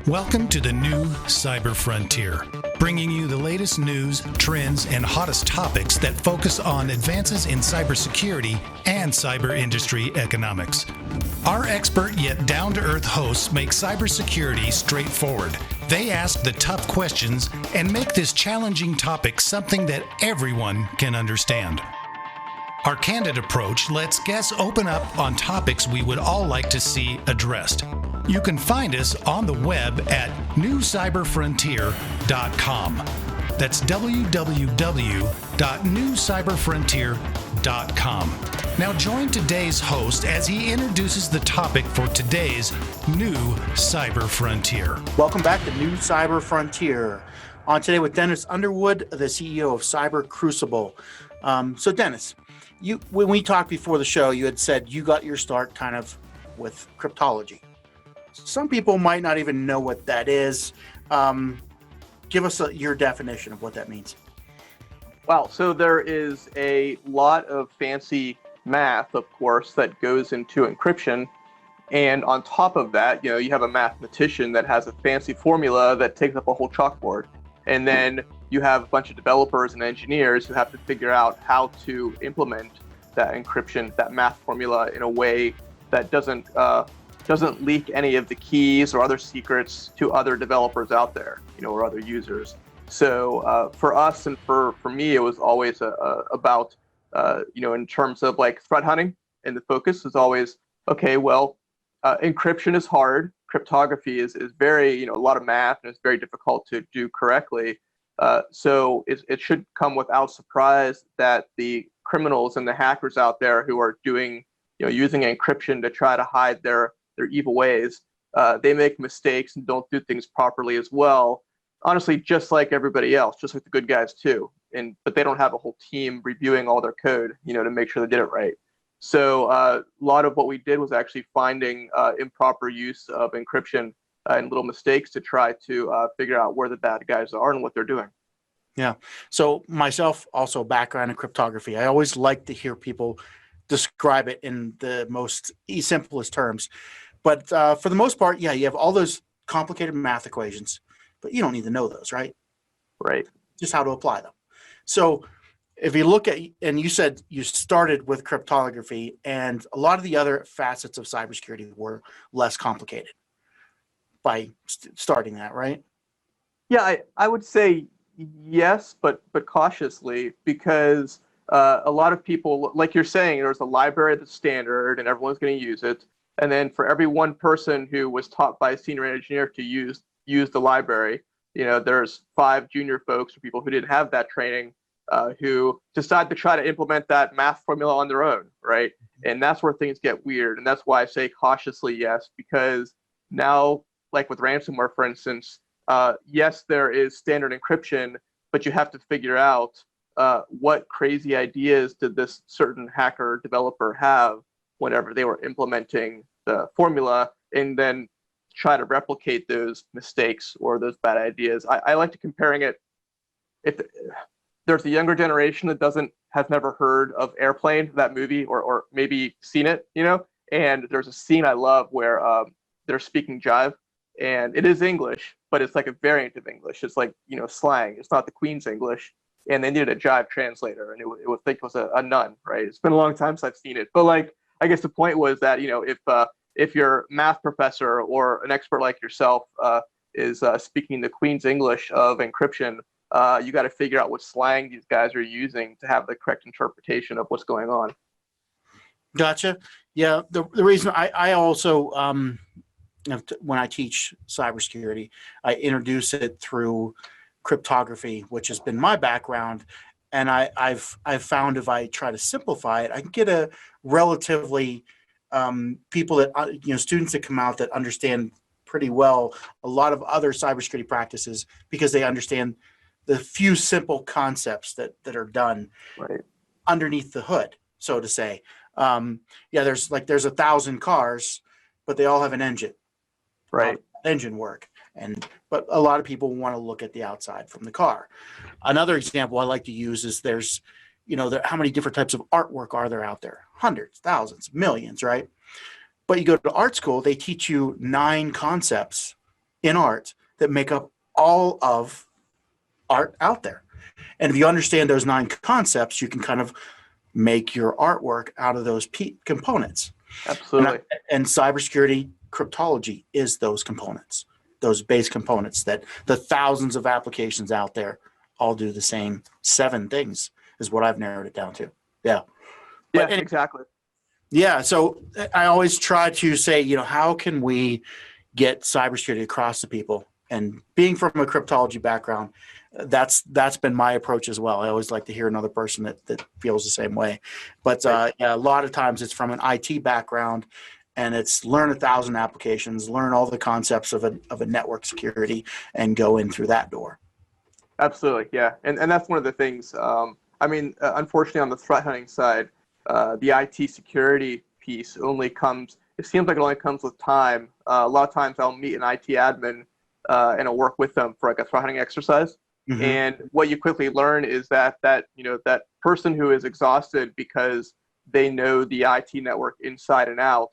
Welcome to the new cyber frontier, bringing you the latest news, trends, and hottest topics that focus on advances in cybersecurity and cyber industry economics. Our expert yet down-to-earth hosts make cybersecurity straightforward. They ask the tough questions and make this challenging topic something that everyone can understand. Our candid approach lets guests open up on topics we would all like to see addressed. You can find us on the web at newcyberfrontier.com. That's www.newcyberfrontier.com. Now join today's host as he introduces the topic for today's new cyber frontier. Welcome back to New Cyber Frontier. On today with Dennis Underwood, the CEO of Cyber Crucible. So Dennis, when we talked before the show, you had said you got your start kind of with cryptology. Some people might not even know what that is. Give us your definition of what that means. Well, so there is a lot of fancy math, of course, that goes into encryption. And on top of that, you have a mathematician that has a fancy formula that takes up a whole chalkboard. And then you have a bunch of developers and engineers who have to figure out how to implement that encryption, that math formula in a way that doesn't leak any of the keys or other secrets to other developers out there, or other users. So for us and for me, it was always about, in terms of like threat hunting, and the focus is always, okay, well, encryption is hard. Cryptography is very, a lot of math, and it's very difficult to do correctly. So it should come without surprise that the criminals and the hackers out there who are doing, using encryption to try to hide their evil ways, they make mistakes and don't do things properly as well. Honestly, just like everybody else, just like the good guys too. But they don't have a whole team reviewing all their code, to make sure they did it right. So a lot of what we did was actually finding improper use of encryption and little mistakes to try to figure out where the bad guys are and what they're doing. Yeah. So myself, also background in cryptography. I always like to hear people describe it in the most simplest terms. But for the most part, yeah, you have all those complicated math equations, but you don't need to know those, right? Right. Just how to apply them. So if you look at, and you said you started with cryptography, and a lot of the other facets of cybersecurity were less complicated by starting that, right? Yeah, I would say yes, but cautiously, because a lot of people, like you're saying, there's a library that's standard and everyone's going to use it. And then for every one person who was taught by a senior engineer to use the library, there's 5 junior folks or people who didn't have that training who decide to try to implement that math formula on their own, right? And that's where things get weird. And that's why I say cautiously yes, because now, like with ransomware, for instance, yes, there is standard encryption, but you have to figure out what crazy ideas did this certain hacker developer have whenever they were implementing the formula, and then try to replicate those mistakes or those bad ideas. I like to comparing it, if there's a younger generation that has never heard of Airplane, that movie, or maybe seen it, and there's a scene I love where they're speaking jive, and it is English, but it's like a variant of English. It's like, slang. It's not the Queen's English, and they needed a jive translator, and it would think it was a nun, right? It's been a long time since I've seen it, but like, I guess the point was that, if your math professor or an expert like yourself is speaking the Queen's English of encryption, you got to figure out what slang these guys are using to have the correct interpretation of what's going on. Gotcha. Yeah. The reason I also, when I teach cybersecurity, I introduce it through cryptography, which has been my background. And I've found if I try to simplify it, I can get a relatively people that, students that come out that understand pretty well a lot of other cybersecurity practices, because they understand the few simple concepts that are done right underneath the hood, so to say. There's 1,000 cars, but they all have an engine. Right. Engine work. But a lot of people want to look at the outside from the car. Another example I like to use is there's, how many different types of artwork are there out there? Hundreds, thousands, millions, right? But you go to art school, they teach you 9 concepts in art that make up all of art out there. And if you understand those 9 concepts, you can kind of make your artwork out of those components. Absolutely. And cybersecurity cryptology is those components, those base components that the thousands of applications out there all do the same 7 things is what I've narrowed it down to. Yeah. Yeah, But exactly. yeah. So I always try to say, how can we get cybersecurity across to people? And being from a cryptology background, that's been my approach as well. I always like to hear another person that feels the same way. But yeah, a lot of times it's from an IT background, and it's learn 1,000 applications, learn all the concepts of a network security, and go in through that door. Absolutely, yeah, and that's one of the things. Unfortunately, on the threat hunting side, the IT security piece only comes. It seems like it only comes with time. A lot of times, I'll meet an IT admin and I'll work with them for like a threat hunting exercise. Mm-hmm. And what you quickly learn is that that person who is exhausted because they know the IT network inside and out.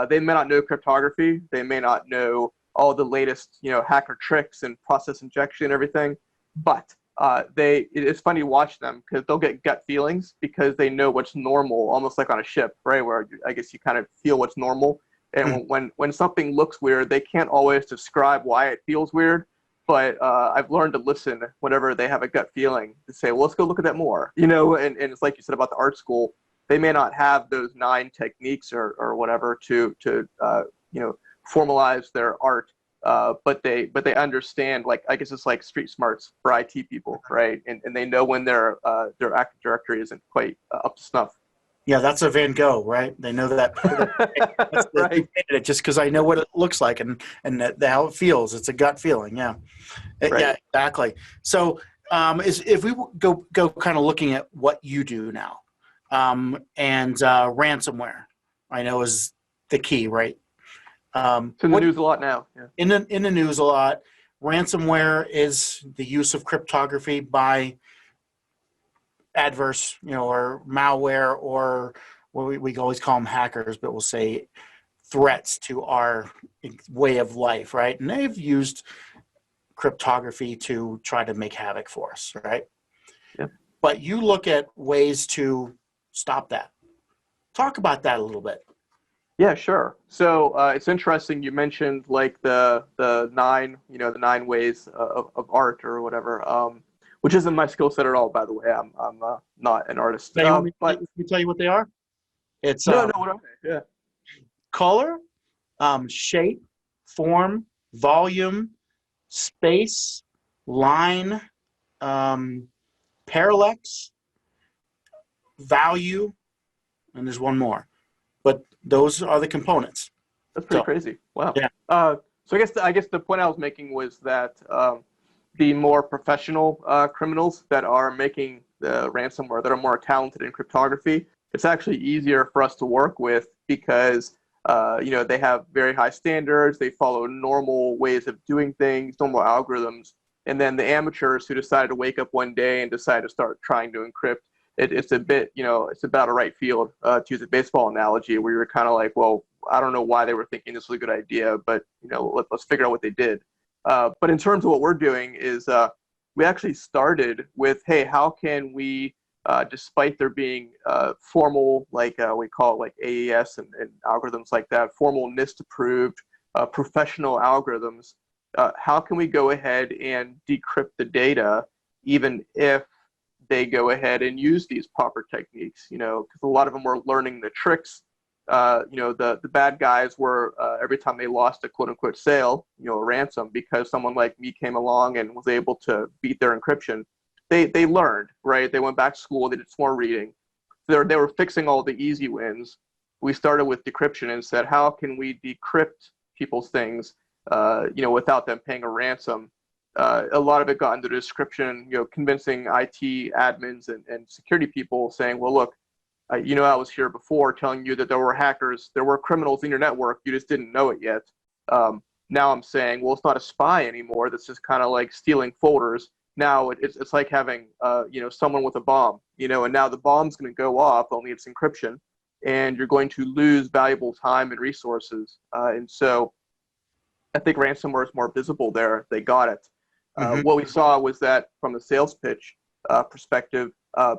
They may not know cryptography. They may not know all the latest hacker tricks and process injection and everything. But it's funny to watch them because they'll get gut feelings because they know what's normal, almost like on a ship, right? Where I guess you kind of feel what's normal. And when something looks weird, they can't always describe why it feels weird. But I've learned to listen whenever they have a gut feeling to say, well, let's go look at that more. And it's like you said about the art school. They may not have those 9 techniques or whatever to formalize their art. But they understand, like, I guess it's like street smarts for IT people, right? And they know when their Active Directory isn't quite up to snuff. Yeah, that's a Van Gogh, right? They know that. That's right. They painted it just because I know what it looks like and how it feels. It's a gut feeling. Yeah, right. Yeah, exactly. So if we go kind of looking at what you do now, and ransomware, I know is the key, right? It's in the news a lot now. Yeah. In the news a lot. Ransomware is the use of cryptography by adverse, or malware, or we always call them hackers, but we'll say threats to our way of life, right? And they've used cryptography to try to make havoc for us, right? Yep. But you look at ways to stop that. Talk about that a little bit. Yeah, sure. So it's interesting you mentioned like the 9 ways of art or whatever, which isn't my skill set at all, by the way. I'm not an artist. Let me tell you what they are. It's what are they? Yeah. Color, shape, form, volume, space, line, parallax, value, and there's one more. But those are the components. That's pretty crazy. Wow. Yeah. So I guess the point I was making was that the more professional criminals that are making the ransomware, that are more talented in cryptography, it's actually easier for us to work with because they have very high standards. They follow normal ways of doing things, normal algorithms. And then the amateurs who decided to wake up one day and decide to start trying to encrypt, it's a bit, it's about a right field, to use a baseball analogy, where you're kind of like, well, I don't know why they were thinking this was a good idea, but let's figure out what they did. But in terms of what we're doing is we actually started with, hey, how can we, despite there being formal, like we call it like AES and algorithms like that, formal NIST approved professional algorithms, how can we go ahead and decrypt the data even if they go ahead and use these proper techniques, because a lot of them were learning the tricks. The bad guys were, every time they lost a quote unquote sale, a ransom, because someone like me came along and was able to beat their encryption, they learned, right? They went back to school, they did some more reading. They were fixing all the easy wins. We started with decryption and said, how can we decrypt people's things, without them paying a ransom? A lot of it got into the description, convincing IT admins and security people saying, well, look, I was here before telling you that there were hackers, there were criminals in your network, you just didn't know it yet. Now I'm saying, well, it's not a spy anymore. That's just kind of like stealing folders. Now it's like having, someone with a bomb, and now the bomb's going to go off, only it's encryption, and you're going to lose valuable time and resources. And so I think ransomware is more visible there. They got it. Mhm. What we saw was that from the sales pitch perspective,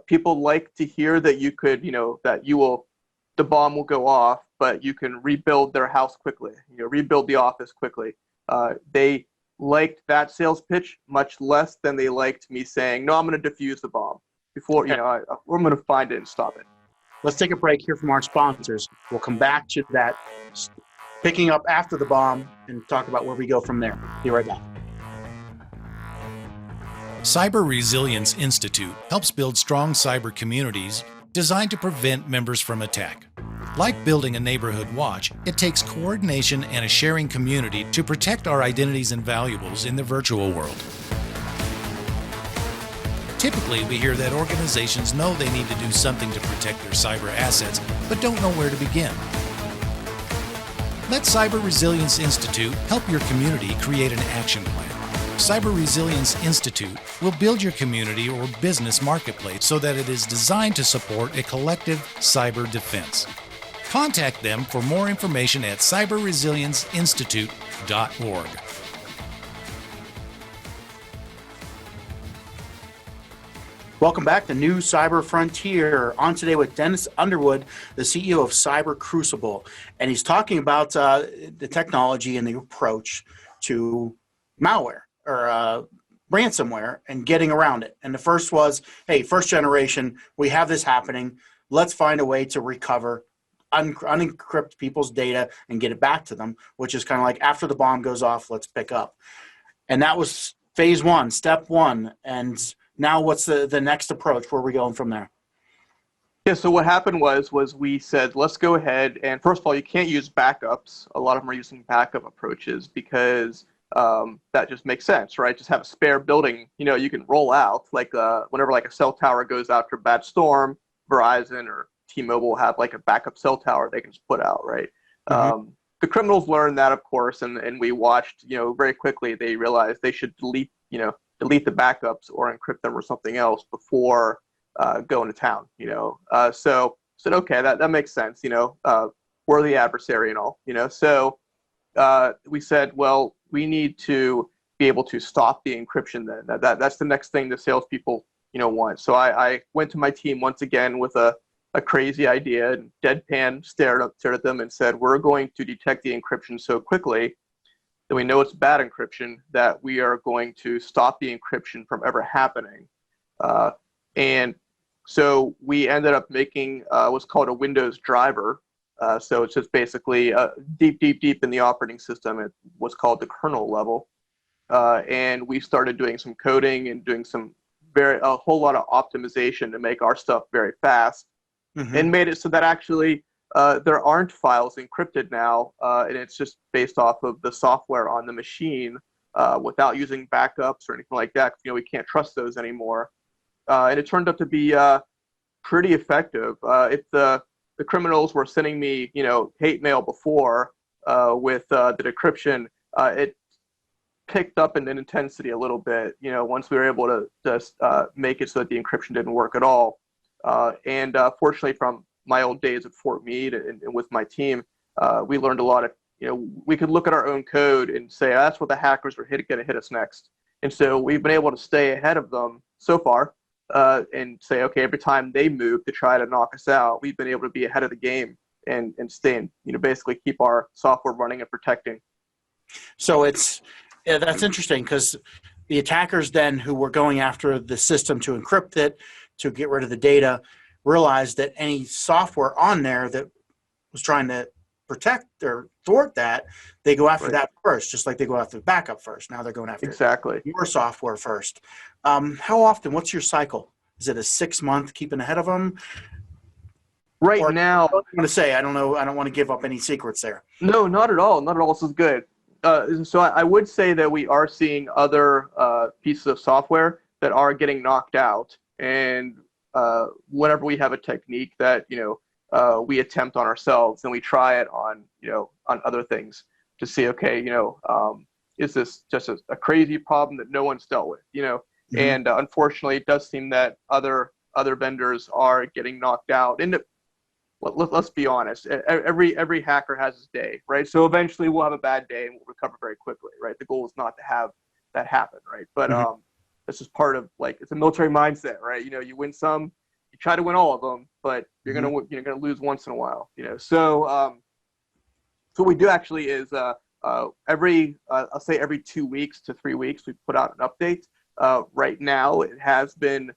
people like to hear that you could, that the bomb will go off, but you can rebuild their house quickly, rebuild the office quickly. They liked that sales pitch much less than they liked me saying, no, I'm going to defuse the bomb before, Okay. I'm going to find it and stop it. Let's take a break here from our sponsors. We'll come back to that picking up after the bomb and talk about where we go from there. Be right back. Cyber Resilience Institute helps build strong cyber communities designed to prevent members from attack. Like building a neighborhood watch, it takes coordination and a sharing community to protect our identities and valuables in the virtual world. Typically, we hear that organizations know they need to do something to protect their cyber assets, but don't know where to begin. Let Cyber Resilience Institute help your community create an action plan. Cyber Resilience Institute will build your community or business marketplace so that it is designed to support a collective cyber defense. Contact them for more information at cyberresilienceinstitute.org. Welcome back to New Cyber Frontier. On today with Dennis Underwood, the CEO of Cyber Crucible, and he's talking about the technology and the approach to malware or ransomware and getting around it. And the first was, hey, first generation, we have this happening. Let's find a way to recover, unencrypt people's data and get it back to them, which is kind of like after the bomb goes off, let's pick up. And that was phase one, step one. And now what's the next approach? Where are we going from there? Yeah, so what happened was we said, let's go ahead and first of all, you can't use backups. A lot of them are using backup approaches because that just makes sense, right? Just have a spare building, you can roll out like whenever like a cell tower goes after a bad storm, Verizon or T-Mobile will have like a backup cell tower they can just put out, right? Mm-hmm. The criminals learned that, of course, and we watched, very quickly they realized they should delete the backups or encrypt them or something else before going to town, so said, okay, that makes sense, we're the adversary and all, so we said, well, we need to be able to stop the encryption then. That's the next thing the salespeople, want. So I went to my team once again with a crazy idea and deadpan stared at them and said, we're going to detect the encryption so quickly that we know it's bad encryption that we are going to stop the encryption from ever happening. And so we ended up making what's called a Windows driver. So it's just basically deep in the operating system at what's called the kernel level. And we started doing some coding and doing a whole lot of optimization to make our stuff very fast. Mm-hmm. And made it so that actually there aren't files encrypted now, and it's just based off of the software on the machine without using backups or anything like that. We can't trust those anymore. And it turned out to be pretty effective. If the criminals were sending me, hate mail before with the decryption, it picked up in intensity a little bit, once we were able to just make it so that the encryption didn't work at all. And fortunately, from my old days at Fort Meade and with my team, we learned a lot of, we could look at our own code and say, that's what the hackers are going to hit us next. And so we've been able to stay ahead of them so far and say, okay, every time they move to try to knock us out, we've been able to be ahead of the game and stay and, basically keep our software running and protecting. So that's interesting because the attackers then who were going after the system to encrypt it, to get rid of the data, realized that any software on there that was trying to protect or thwart that, they go after that first, just like they go after the backup first. Now they're going after your software first. How often? What's your cycle? Is it a 6-month keeping ahead of them? Right now, I'm going to say, I don't know. I don't want to give up any secrets there. No, not at all. Not at all. This is good. So I would say that we are seeing other pieces of software that are getting knocked out. And whenever we have a technique that, we attempt on ourselves and we try it on, on other things to see, okay, is this just a crazy problem that no one's dealt with, Mm-hmm. And unfortunately, it does seem that other vendors are getting knocked out. And let's be honest. Every hacker has his day, right? So eventually we'll have a bad day and we'll recover very quickly, right? The goal is not to have that happen, right? But this is part of, like, it's a military mindset, right? You know, you win some, you try to win all of them, but you're gonna lose once in a while, you know. So what we do actually is I'll say every 2 weeks to 3 weeks we put out an update. Right now it has been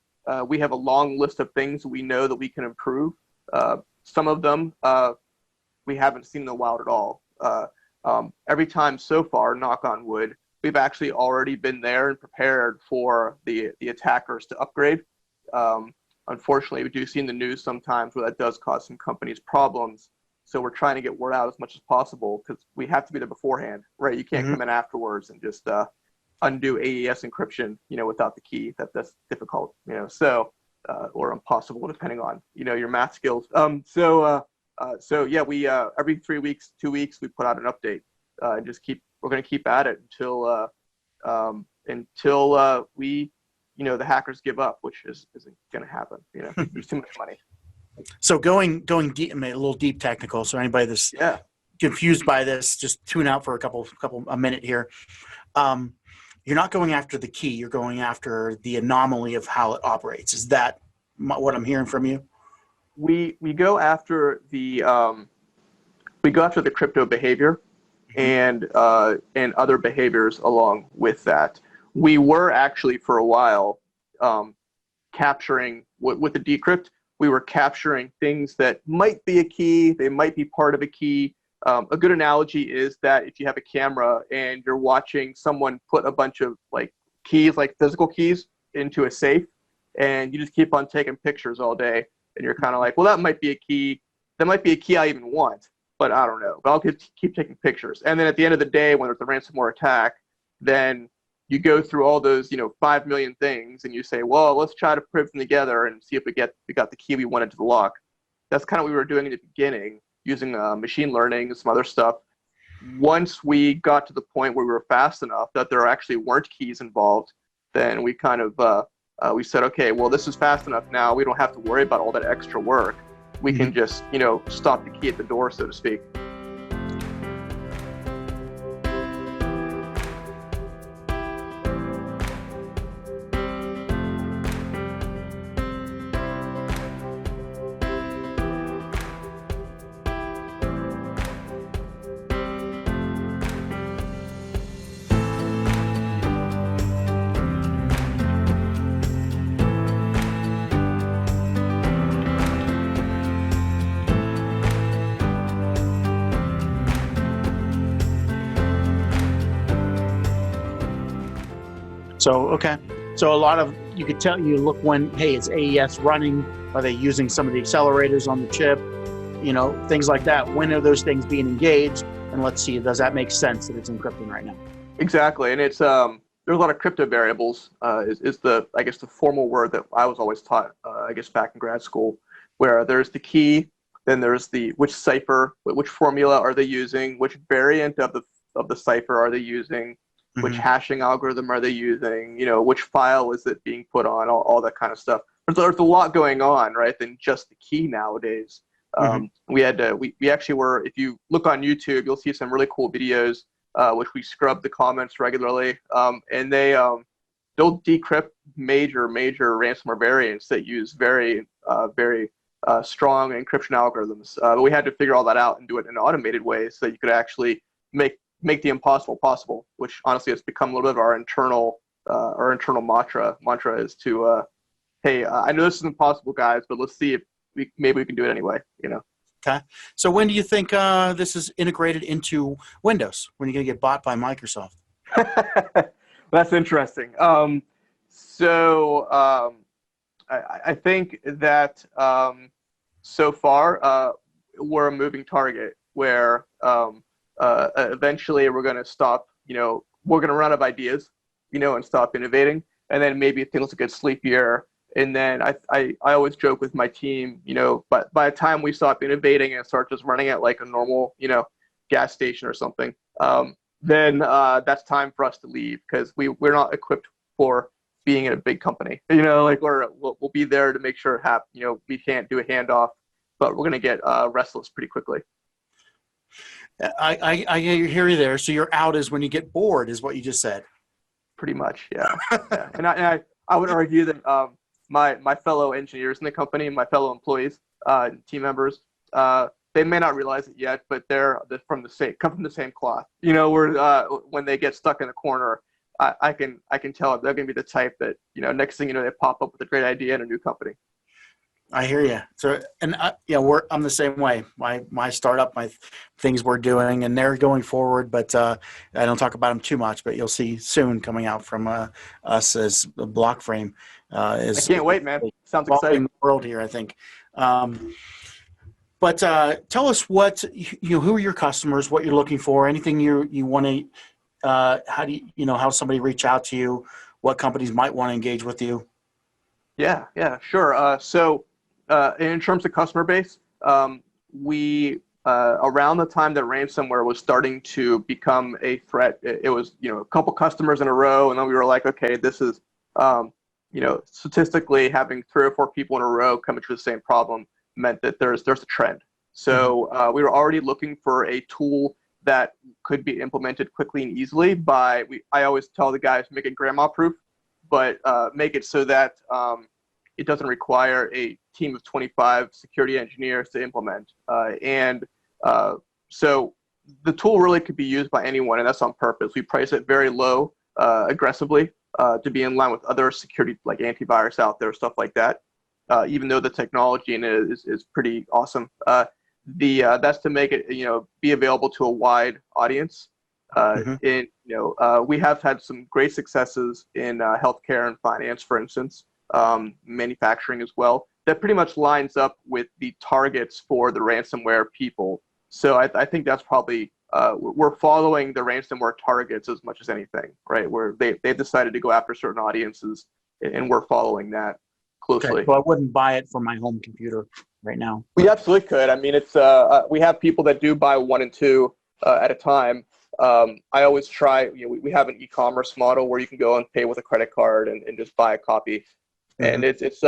we have a long list of things we know that we can improve. Some of them we haven't seen in the wild at all. Every time so far, knock on wood, we've actually already been there and prepared for the attackers to upgrade. Unfortunately, we do see in the news sometimes where that does cause some companies problems. So we're trying to get word out as much as possible because we have to be there beforehand, right? You can't come in afterwards and just undo AES encryption, you know, without the key. That's difficult, you know. So or impossible depending on, you know, your math skills. So yeah, we every 3 weeks, 2 weeks, we put out an update. And we're going to keep at it until we, you know, the hackers give up, which isn't going to happen. You know, there's too much money. So going deep, a little deep technical. So anybody that's confused by this, just tune out for a minute here. You're not going after the key. You're going after the anomaly of how it operates. Is that what I'm hearing from you? We go after the crypto behavior and other behaviors along with that. We were actually for a while capturing with the decrypt. We were capturing things that might be a key. They might be part of a key. A good analogy is that if you have a camera and you're watching someone put a bunch of like keys, like physical keys, into a safe, and you just keep on taking pictures all day, and you're kind of like, well, that might be a key. That might be a key I even want, but I don't know. But I'll keep taking pictures. And then at the end of the day, when there's a ransomware attack, then you go through all those, you know, 5 million things, and you say, well, let's try to put them together and see if we got the key we wanted to the lock. That's kind of what we were doing in the beginning, using machine learning and some other stuff. Once we got to the point where we were fast enough that there actually weren't keys involved, then we kind of we said, okay, well, this is fast enough now. We don't have to worry about all that extra work. We can just, you know, stop the key at the door, so to speak. So, okay. So a lot of, you could tell, you look when, hey, is AES running? Are they using some of the accelerators on the chip? You know, things like that. When are those things being engaged? And let's see, does that make sense that it's encrypting right now? Exactly. And it's, there's a lot of crypto variables is the, I guess, the formal word that I was always taught, I guess, back in grad school, where there's the key, then there's the, which cipher, which formula are they using? Which variant of the cipher are they using? Which hashing algorithm are they using? You know, which file is it being put on? All that kind of stuff. There's a lot going on, right, than just the key nowadays. We actually were, if you look on YouTube, you'll see some really cool videos, which we scrub the comments regularly. And they'll decrypt major ransomware variants that use very strong encryption algorithms. But we had to figure all that out and do it in an automated way so that you could actually make the impossible possible, which honestly has become a little bit of our internal mantra. Mantra is to, hey, I know this is impossible, guys, but let's see if maybe we can do it anyway, you know? Okay. So when do you think this is integrated into Windows? When are you going to get bought by Microsoft? That's interesting. I think that so far we're a moving target where eventually we're going to stop, you know, we're going to run out of ideas, you know, and stop innovating. And then maybe things will get sleepier. And then I always joke with my team, you know, but by the time we stop innovating and start just running at like a normal, you know, gas station or something, then that's time for us to leave because we're not equipped for being in a big company. You know, like we'll be there to make sure it happens. You know, we can't do a handoff. but we're going to get restless pretty quickly. I hear you there. So your out is when you get bored, is what you just said. Pretty much, yeah. Yeah. And I would argue that my fellow engineers in the company, my fellow employees, team members, they may not realize it yet, but they're come from the same cloth. You know, when they get stuck in a corner, I can tell they're going to be the type that, you know, next thing you know, they pop up with a great idea in a new company. I hear you. So, and I'm the same way. My startup, my things we're doing, and they're going forward, but I don't talk about them too much. But you'll see soon coming out from us as a block frame. I can't wait, man. Sounds exciting. The world here, I think. But tell us who are your customers, what you're looking for, anything you want to. How do how somebody reach out to you? What companies might want to engage with you? Yeah, sure. So in terms of customer base, we around the time that ransomware was starting to become a threat, it was a couple customers in a row, and then we were like, okay, this is statistically having 3 or 4 people in a row coming to the same problem meant that there's a trend. So we were already looking for a tool that could be implemented quickly and easily I always tell the guys, make it grandma proof, but make it so that it doesn't require a team of 25 security engineers to implement. So the tool really could be used by anyone, and that's on purpose. We price it very low, aggressively, to be in line with other security, like antivirus out there, stuff like that. Even though the technology in it is pretty awesome. That's to make it be available to a wide audience. We have had some great successes in healthcare and finance, for instance, manufacturing as well. That pretty much lines up with the targets for the ransomware people. So I think that's probably we're following the ransomware targets as much as anything, right? Where they've decided to go after certain audiences, and we're following that closely. Okay, so I wouldn't buy it for my home computer right now. We absolutely could. I mean, it's we have people that do buy 1 and 2 at a time. I always try. We have an e-commerce model where you can go and pay with a credit card and just buy a copy. And it's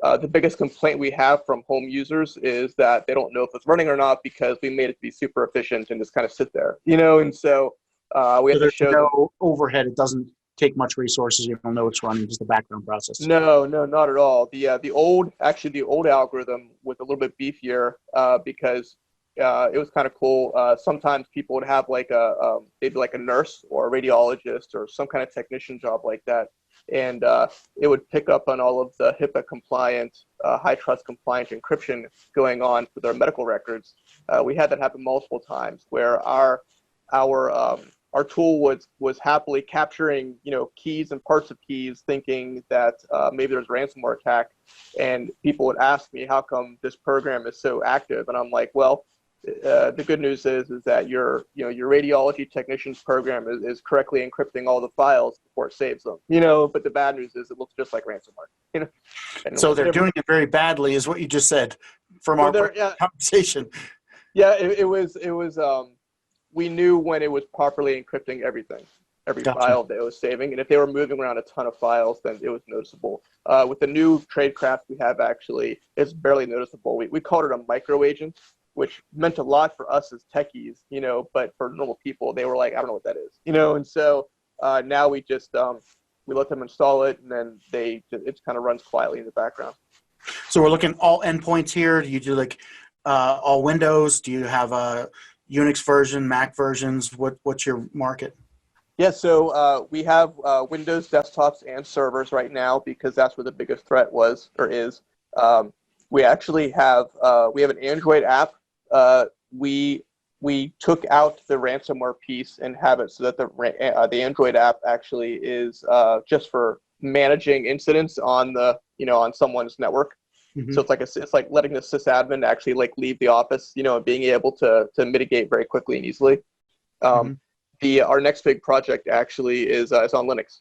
the biggest complaint we have from home users is that they don't know if it's running or not because we made it be super efficient and just kind of sit there, and so we have to show no overhead. It doesn't take much resources. You don't know it's running, just the background process. No, not at all. The old algorithm was a little bit beefier because it was kind of cool. Sometimes people would have maybe like a nurse or a radiologist or some kind of technician job like that. And it would pick up on all of the HIPAA compliant, high trust compliant encryption going on for their medical records. We had that happen multiple times where our tool was happily capturing keys and parts of keys, thinking that maybe there's a ransomware attack, and people would ask me how come this program is so active, and I'm like, well, the good news is that your radiology technician's program is correctly encrypting all the files before it saves them. But the bad news is it looks just like ransomware. So they're doing it very badly, is what you just said from our conversation. Yeah, it was. We knew when it was properly encrypting every file that it was saving, and if they were moving around a ton of files, then it was noticeable. With the new tradecraft we have, actually, it's barely noticeable. We called it a micro agent, which meant a lot for us as techies, but for normal people, they were like, I don't know what that is, and so now we just we let them install it, and then it kind of runs quietly in the background. So we're looking all endpoints here. Do you do all Windows? Do you have a Unix version, Mac versions? What's your market? Yeah, so we have Windows desktops and servers right now because that's where the biggest threat was or is. We actually have an Android app. We took out the ransomware piece and have it so that the Android app actually is just for managing incidents on on someone's network. Mm-hmm. So it's like letting the sysadmin actually leave the office, and being able to mitigate very quickly and easily. Our next big project actually is on Linux.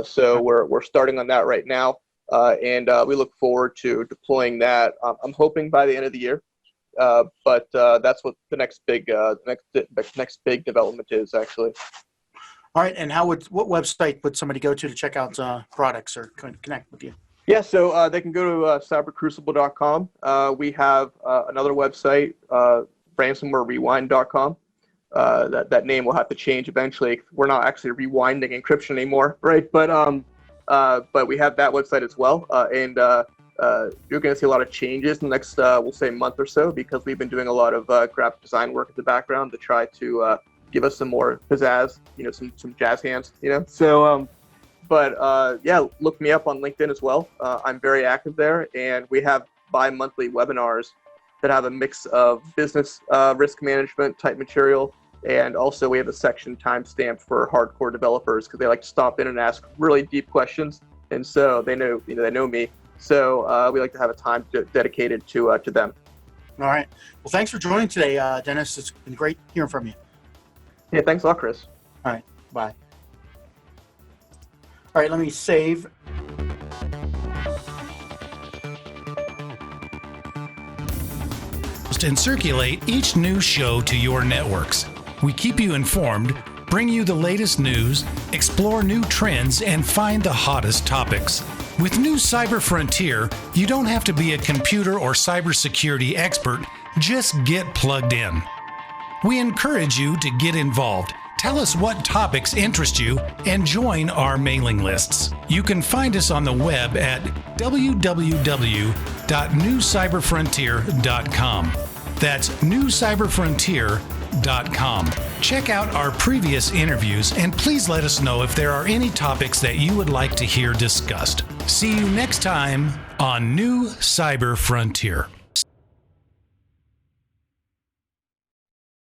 So we're starting on that right now, and we look forward to deploying that. I'm hoping by the end of the year. But that's what the next big development is actually. All right, and what website would somebody go to check out products or connect with you? Yeah, so they can go to cybercrucible.com. We have another website, ransomwarerewind.com. That name will have to change eventually. We're not actually rewinding encryption anymore, right? But we have that website as well, and you're going to see a lot of changes in the next, we'll say, month or so, because we've been doing a lot of graphic design work in the background to try to give us some more pizzazz, some jazz hands, So, yeah, look me up on LinkedIn as well. I'm very active there, and we have bi-monthly webinars that have a mix of business risk management type material, and also we have a section timestamped for hardcore developers because they like to stop in and ask really deep questions, and so they know me. So we like to have a time dedicated to them. All right. Well, thanks for joining today, Dennis. It's been great hearing from you. Yeah, thanks a lot, Chris. All right. Bye. All right. Let me save. And circulate each new show to your networks. We keep you informed, bring you the latest news, explore new trends, and find the hottest topics. With New Cyber Frontier, you don't have to be a computer or cybersecurity expert, just get plugged in. We encourage you to get involved. Tell us what topics interest you and join our mailing lists. You can find us on the web at www.newcyberfrontier.com. That's newcyberfrontier.com. Check out our previous interviews and please let us know if there are any topics that you would like to hear discussed. See you next time on New Cyber Frontier.